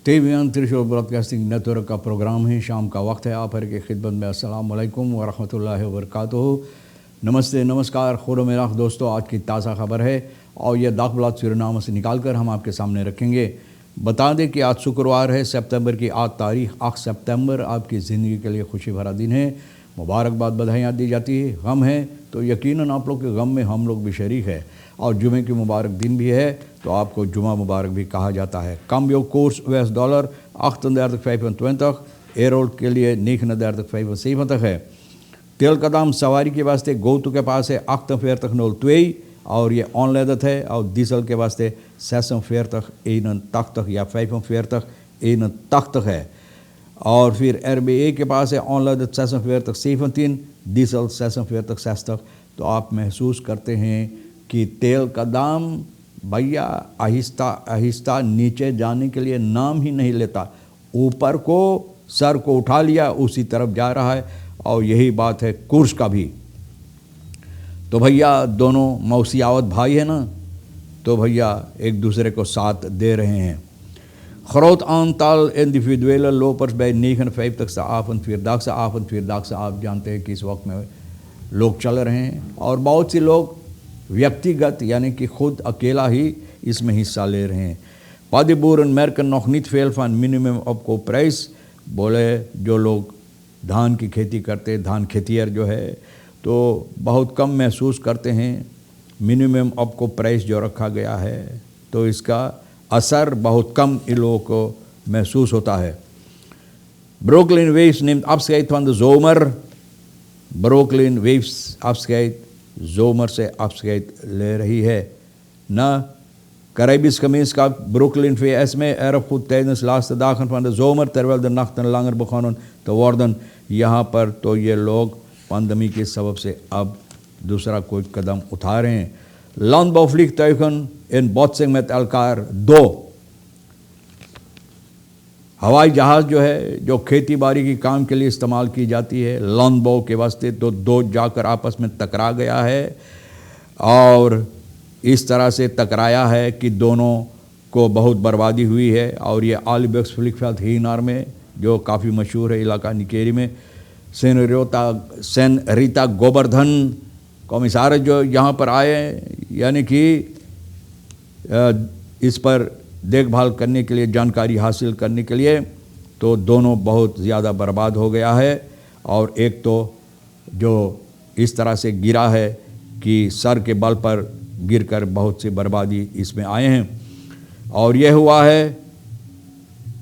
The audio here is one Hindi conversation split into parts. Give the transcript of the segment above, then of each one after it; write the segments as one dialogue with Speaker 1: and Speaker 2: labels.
Speaker 1: टीवी त्रिशूल ब्रॉडकास्टिंग नेटवर्क का प्रोग्राम है। शाम का वक्त है। आप हर की खिदमत में अस्सलाम वालेकुम व रहमतुल्लाहि व बरकातुहू। नमस्ते, नमस्कार, खुद मेरा दोस्तों। आज की ताज़ा खबर है और यह दाखिलात सूरनामा से निकाल कर हम आपके सामने रखेंगे। बता दें कि आज शुक्रवार है, सितंबर की 8 तारीख। 8 सितंबर आपकी ज़िंदगी के लिए खुशी भरा दिन है। मुबारकबाद, बधाइयाँ दी जाती है। गम है तो यकीनन आप लोग के गम में हम लोग भी शरीक है। और जुमे की मुबारक दिन भी है तो आपको जुमा मुबारक भी कहा जाता है। Cambio koers US-dollar 38,25, एरोल के लिए 39,75 है। तेल का दाम सवारी के वास्ते गोतु के पास है 48,02 और ये ऑनलेदत है। और डीजल के वास्ते 46,81 या 45,81 है। और फिर RBA के पास है ऑनलेदत 46,17, डीजल 46,60। तो आप महसूस करते हैं कि तेल का दाम भैया आहिस्ता आहिस्ता नीचे जाने के लिए नाम ही नहीं लेता। ऊपर को सर को उठा लिया, उसी तरफ जा रहा है। और यही बात है कुर्स का भी। तो भैया दोनों मौसियावत भाई है ना, तो भैया एक दूसरे को साथ दे रहे हैं। groot aantal individuele lopers bij 59ste avondvierdaagse आप जानते हैं कि इस वक्त में लोग चल रहे हैं और बहुत से लोग व्यक्तिगत यानी कि खुद अकेला ही इसमें हिस्सा ले रहे हैं। Paddenboeren merken nog niet veel van minimum opkoopprijs। बोले जो लोग धान की खेती करते, धान खेतियर जो है, तो बहुत कम महसूस करते हैं मिनिमम opkoopprijs जो रखा गया है। तो इसका असर बहुत कम इन लोगों को महसूस होता है। Brooklyn Waves neemt afscheid van de zomer। Brooklyn Waves afscheid, zomer से afscheid ले रही है ना। Caribisch gemeenschap Brooklyn VS में erg goed tijdens de laatste dagen van de zomer terwijl de nachten langer begonnen te worden। यहाँ पर तो ये लोग pandemie के सबब से अब दूसरा कोई कदम उठा रहे हैं। Landbouwvliegtuigen in botsing met elkaar 2। हवाई जहाज़ जो है, जो खेती बाड़ी की काम के लिए इस्तेमाल की जाती है लॉन्डबो के वास्ते, तो दो जाकर आपस में टकरा गया है। और इस तरह से टकराया है कि दोनों को बहुत बर्बादी हुई है। और ये आलिबेक्स फ्लिकफेल्ड हीनार में जो काफ़ी मशहूर है इलाका निकेरी में, सेन रीता गोवर्धन कमिश्नर जो यहाँ पर आए, यानी कि इस पर देखभाल करने के लिए, जानकारी हासिल करने के लिए, तो दोनों बहुत ज़्यादा बर्बाद हो गया है। और एक तो जो इस तरह से गिरा है कि सर के बल पर गिरकर बहुत सी बर्बादी इसमें आए हैं। और यह हुआ है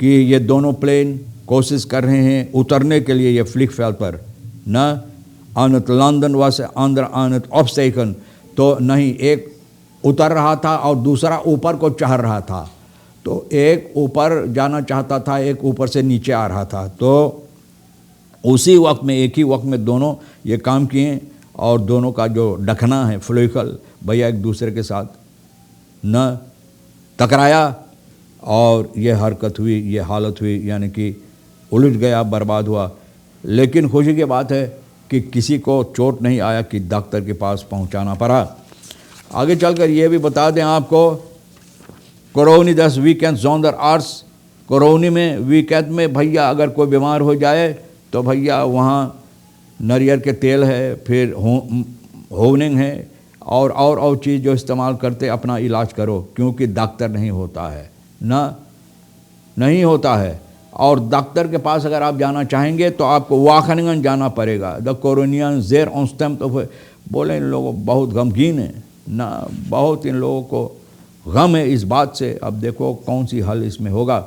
Speaker 1: कि ये दोनों प्लेन कोशिश कर रहे हैं उतरने के लिए ये फ्लिकफेल्ड पर ना। आनत लंदन व से आंध्र आनत ऑब्स्टेकन, तो नहीं एक उतर रहा था और दूसरा ऊपर को चढ़ रहा था। तो एक ऊपर जाना चाहता था, एक ऊपर से नीचे आ रहा था। तो उसी वक्त में, एक ही वक्त में दोनों ये काम किए और दोनों का जो ढकना है फ्लोइकल भैया एक दूसरे के साथ न टकराया और ये हरकत हुई, ये हालत हुई, यानी कि उलझ गया, बर्बाद हुआ। लेकिन खुशी की बात है कि किसी को चोट नहीं आया कि डॉक्टर के पास पहुंचाना पड़ा। आगे चलकर ये भी बता दें आपको, कोरोनी 10 वीकेंड जोंदर आर्ट्स। कोरोनी में वीकेंड में भैया अगर कोई बीमार हो जाए तो भैया वहाँ नारियल के तेल है, फिर होनिंग है और चीज़ जो इस्तेमाल करते अपना इलाज करो, क्योंकि डॉक्टर नहीं होता है ना, नहीं होता है। और डॉक्टर के पास अगर आप जाना चाहेंगे तो आपको वाखनिंगन जाना पड़ेगा। द कोरोनियन जेर ऑनस्टम। तो बोले इन लोगों बहुत गमगीन है ना, बहुत इन लोगों को गम है इस बात से। अब देखो कौन सी हल इसमें होगा।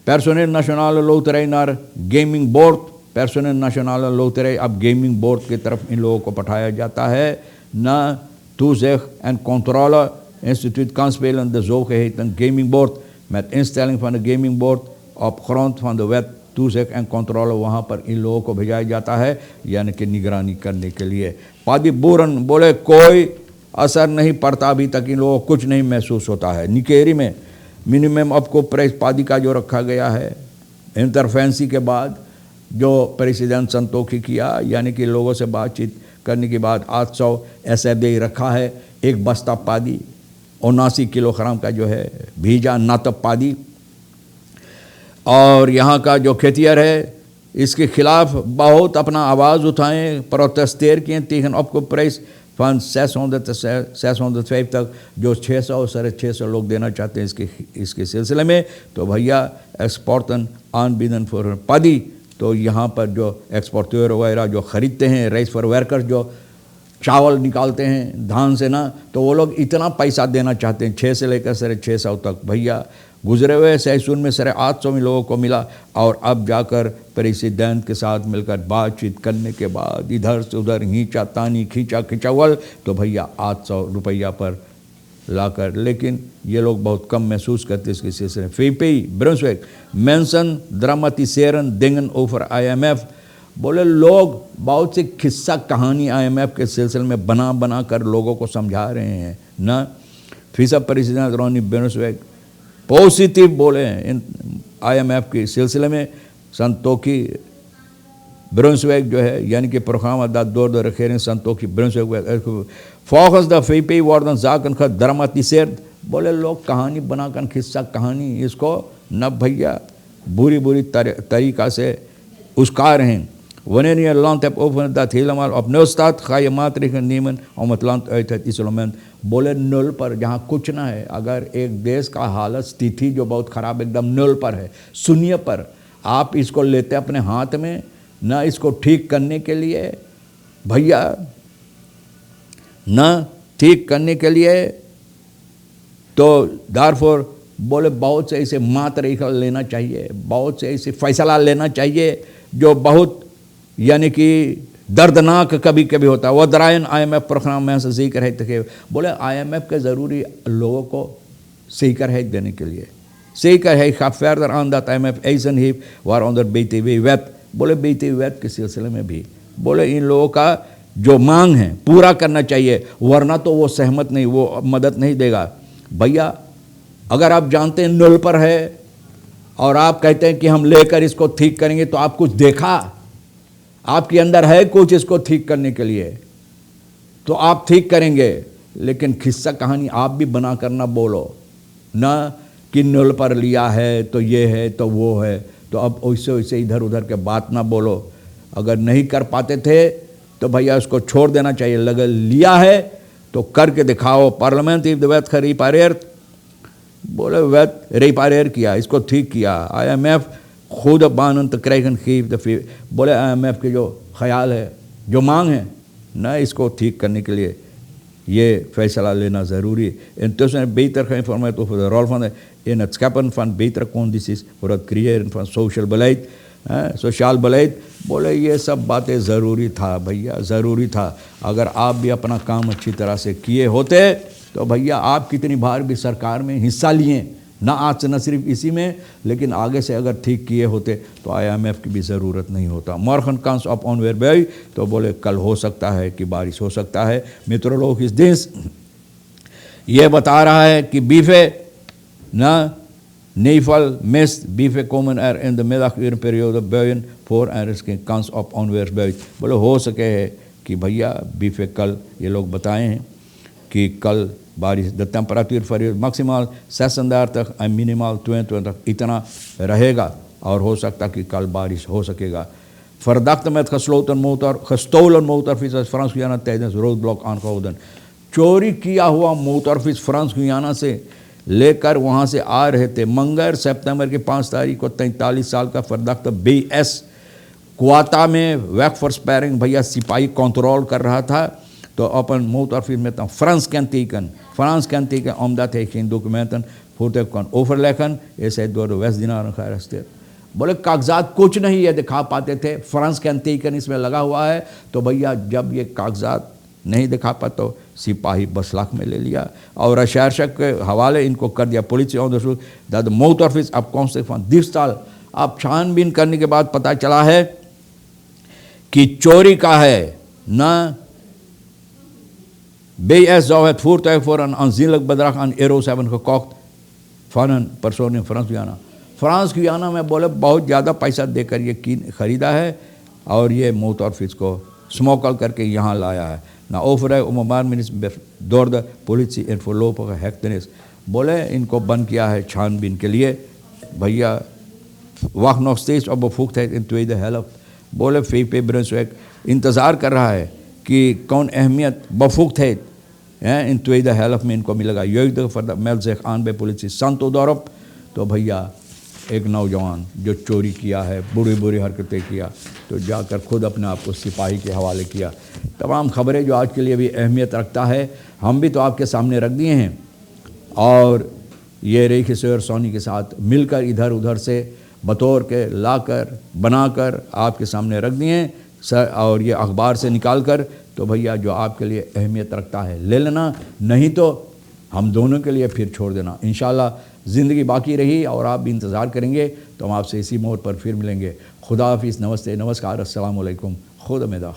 Speaker 1: पर्सोनल नेशनल लोटरीनर gaming board, personal national lottery अब गेमिंग बोर्ड की तरफ इन लोगों को पठाया जाता है ना। toezicht en controle instituut kan spelen de zogeheten gaming board met instelling van de gaming board op grond van de wet toezicht en controle वहाँ पर इन लोगों को भेजा जाता है, यानी कि निगरानी करने के लिए। पादीबोरन बोले कोई असर नहीं पड़ता, अभी तक इन लोगों को कुछ नहीं महसूस होता है। निकेरी में मिनिमम opkoopprijs पादी का जो रखा गया है इंटरफेंसी के बाद, जो प्रेसिडेंट संतोखी किया, यानी कि लोगों से बातचीत करने के बाद 800 SFD रखा है। एक बस्ता पादी 79 किलोग्राम का जो है भीजा नातप पादी और यहाँ का जो खेतियर है इसके खिलाफ बहुत अपना आवाज़ उठाएं, प्रोटेस्टेर किए tegen opgeprijs van 605 तक, जो 600 650 लोग देना चाहते हैं इसके सिलसिले में। तो भैया एक्सपोर्टन आनबीदन फॉर पादी, तो यहाँ पर जो एक्सपोर्टर वगैरह जो ख़रीदते हैं, राइस फॉर वर्कर्स जो चावल निकालते हैं धान से ना, तो वो लोग इतना पैसा देना चाहते हैं 6 से लेकर 650 तक। भैया गुजरे हुए सैसून में 850 में लोगों को मिला, और अब जाकर प्रेसिडेंट के साथ मिलकर बातचीत करने के बाद इधर से उधर खींचा तानी खिंचावल, तो भैया 800 रुपया पर लाकर, लेकिन ये लोग बहुत कम महसूस करते इसके सिलसिले में। फीपी ब्रुंसविक मेंशन ड्रामाटिसेरन डिंगन ओवर IMF, बोले लोग बहुत सी किस्सा कहानी IMF के सिलसिले में बना कर लोगों को समझा रहे हैं ना। फीसा प्रेसिडेंट रोनी ब्रुंसविक पॉजिटिव बोले हैं इन IMF के सिलसिले में। संतोखी ब्रुंसविक जो है यानी कि प्रोग्राम दा दो रखें Santokhi ब्रुंसविक focus the Phi Phi warden जाकन का ड्रामाटिसेर, बोले लोग कहानी बनाकर किस्सा कहानी इसको न भैया बुरी तरीक़ा से उसका रहे हैं। Wanneer je een land hebt over dat helemaal op nul staat, ga je maatregelen nemen om het land uit het isolement। बोले नल पर जहाँ कुछ ना है, अगर एक देश का हालत स्थिति जो बहुत ख़राब एकदम नल पर है, शून्य पर, आप इसको लेते अपने हाथ में ना, इसको ठीक करने के लिए भैया ना ठीक करने के लिए, तो दारफोर बोले बहुत से ऐसे मात्रा लेना चाहिए, बहुत से ऐसे फैसला लेना चाहिए जो बहुत यानी कि दर्दनाक कभी कभी होता है। वो दरायन IMF प्रोग्राम में से जिक्र है, तो बोले IMF के ज़रूरी लोगों को सीकर है देने के लिए सीकर है खा further on that IMF essence he war on the BTW web, बोले BTW वेब के सिलसिले में भी बोले इन लोगों का जो मांग है पूरा करना चाहिए, वरना तो वो सहमत नहीं, वो मदद नहीं देगा। भैया अगर आप जानते हैं नल पर है और आप कहते हैं कि हम लेकर इसको ठीक करेंगे, तो आप कुछ देखा, आपके अंदर है कुछ इसको ठीक करने के लिए, तो आप ठीक करेंगे। लेकिन किस्सा कहानी आप भी बना कर ना बोलो ना कि नल पर लिया है तो ये है तो वो है, तो अब वैसे इधर उधर के बात ना बोलो। अगर नहीं कर पाते थे तो भैया उसको छोड़ देना चाहिए, लगे लिया है तो करके दिखाओ। पार्लियामेंट इफ द वेट रिपायर, बोले वेट रिपायर किया, इसको ठीक किया। IMF खुद बानंत क्रेगन खीफ दफी, बोले IMF के जो ख्याल है जो मांग है ना, इसको ठीक करने के लिए ये फैसला लेना ज़रूरी है। Intussen beter geïnformeerd over de rol van in het scheppen van betere condities voor het creëren van social beleid, social बलैद, बोले ये सब बातें ज़रूरी था भैया, ज़रूरी था। अगर आप भी अपना काम अच्छी तरह से किए होते तो भैया आप कितनी बार भी सरकार में हिस्सा लिए, ना आज से न सिर्फ इसी में, लेकिन आगे से अगर ठीक किए होते तो IMF की भी ज़रूरत नहीं होता। मॉर्गन कांस ऑफ ऑन वेयर बेई, तो बोले कल हो सकता है कि बारिश हो सकता है। मेट्रोलॉग इस देश ये बता रहा है कि बीफे ना neval mist बीफे komen in de middagurenperiode buien voor en er is geen kans op onweersbuien। बोले हो सके है कि भैया बीफे कल ये लोग बताए हैं कि कल बारिश, the temperature for maximal 36 en minimaal 22 इतना रहेगा, और हो सकता कि कल बारिश हो सकेगा। Verdachte met gestolen motorfiets uit Frans Guyana tijdens roadblock aangehouden। चोरी किया हुआ मोटरफिस फ्रांस गुयाना से लेकर वहाँ से आ रहे थे। मंगर सितंबर की 5 तारीख को 43 साल का फरदख्त BS क्वाता में वैक फॉर स्पैरिंग भैया सिपाही कंट्रोल कर रहा था, तो अपन मोटरफिस में था France kan teken omdat hij geen documenten voertuig kan overleggen is hij door de West-Dienaren gearresteerd। बोले कागजात कुछ नहीं है दिखा पाते थे, फ्रांस kan teken इसमें लगा हुआ है, तो भैया जब ये कागजात नहीं दिखा पाते तो सिपाही बसलाक में ले लिया और recherche के हवाले इनको कर दिया। Police onderzoek dat de motorfiets afkomstig van diefstal। अब छानबीन करने के बाद पता चला है कि चोरी का है ना। BS zou het voertuig voor een aanzienlijk bedrag aan euro's hebben gekocht van een persoon in Frans Guyana। France Guyana में बोले बहुत ज़्यादा पैसा देकर ये ख़रीदा है और ये मोटरफिets को स्मोकल करके यहाँ लाया है ना। overheid openbaar ministerie door de politie in voorlopige hechtenis। बोले इनको बंद किया है छानबीन के लिए। भैया wacht nog steeds op bevoegdheid in tweede helft. बोले VP Brunswijk इंतज़ार कर रहा है कि कौन अहमियत bevoegdheid in tweede helft में इनको मिलेगा. Jeugdige meldt zich aan bij politie Zandhoedorp. तो भैया एक नौजवान जो चोरी किया है, बुरी बुरी हरकतें किया, तो जाकर खुद अपने आप को सिपाही के हवाले किया. तमाम खबरें जो आज के लिए भी अहमियत रखता है, हम भी तो आपके सामने रख दिए हैं. और ये रही किशोर सोनी के साथ मिलकर इधर उधर से बतौर के लाकर बनाकर आपके सामने रख दिए सर. और ये अखबार से निकाल कर, तो भैया जो आपके लिए अहमियत रखता है ले लेना, नहीं तो हम दोनों के लिए फिर छोड़ देना. इंशाल्लाह ज़िंदगी बाकी रही और आप भी इंतज़ार करेंगे तो हम आपसे इसी मोड़ पर फिर मिलेंगे. खुदा हाफिज़, नमस्ते, नमस्कार, अस्सलाम वालेकुम, खुदा मेदाह.